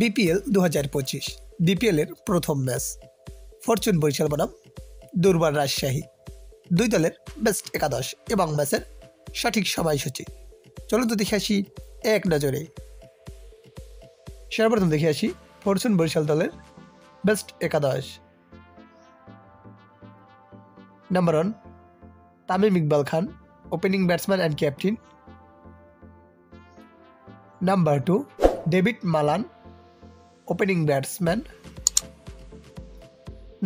BPL 2025 বিপিএলের প্রথম match Fortune Barishal বনাম দুর্বার রাজশাহী। দুই দলের বেস্ট 11 এবং ম্যাচের সঠিক সময়সূচি চলুন তো দেখে আসি এক নজরে। সর্বপ্রথম দেখে আসি ফরচুন বরিশাল দলের best 11। Number 1 Tamim Iqbal Khan, opening batsman and captain. Number 2 David Malan, opening batsman.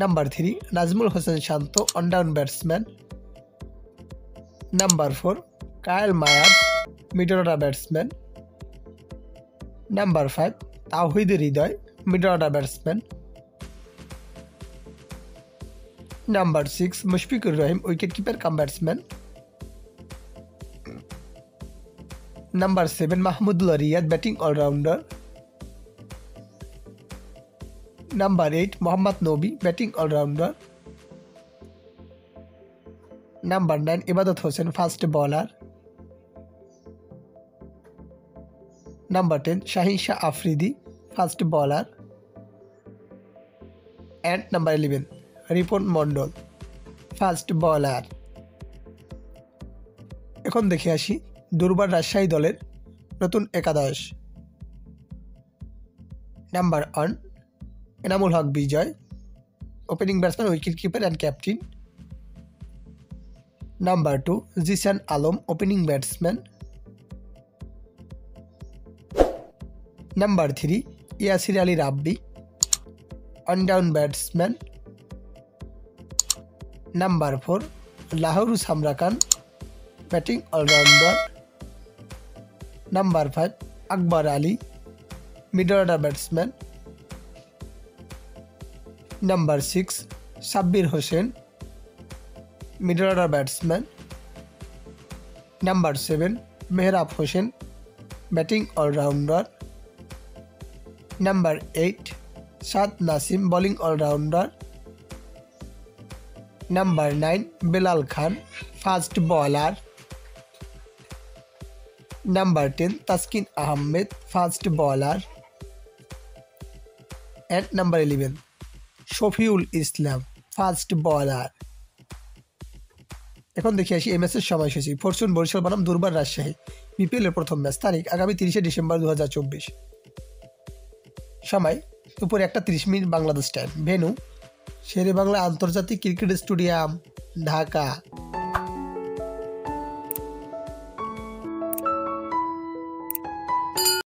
Number 3 Najmul Hossain Shanto, one down batsman. Number 4 Kyle Mayers, middle order batsman. Number 5 Towhid Hridoy, middle order batsman. Number 6 Mushfiqur Rahim, wicket keeper cum batsman. Number 7 Mahmudullah Riyad, batting allrounder. Number 8 Mohammad Nabi, batting allrounder. Number 9 Ebadot Hossain, fast bowler. Number 10 Shahin Shah Afridi, fast bowler. And number 11 Ripon Mondal, fast bowler. এখন দেখে আসি দুর্বার রাজশাহী দলের নতুন 11। Number 1 Anamul Haque Bijoy, opening batsman, wicket keeper and captain. Number 2 Zishan Alam, opening batsman. Number 3 Yasir Ali Rabbi, one down batsman. Number 4 Lahiru Samara Khan, batting allrounder. Number 5 Akbar Ali, middle order batsman. Number 6 Sabbir Hossain, middle order batsman. Number 7 Mehrab Hossain, batting allrounder. Number 8 Saad Nasim, bowling allrounder. Number 9 Belal Khan, fast bowler. Number 10 Taskin Ahmed, fast bowler. And number 11 Shafiul Islam, fast bowler. এখন দেখে আসি এই ম্যাচের সময়সূচি। Fortune Barishal বনাম দুর্বার Rajshahi BPL এর প্রথম ম্যাচ, তারিখ আগামী 30 ডিসেম্বর 2024। সময় দুপুর 1:30 বাংলাদেশ টাইম। ভেন্যু শেরে বাংলা আন্তর্জাতিক ক্রিকেট স্টেডিয়াম, ঢাকা।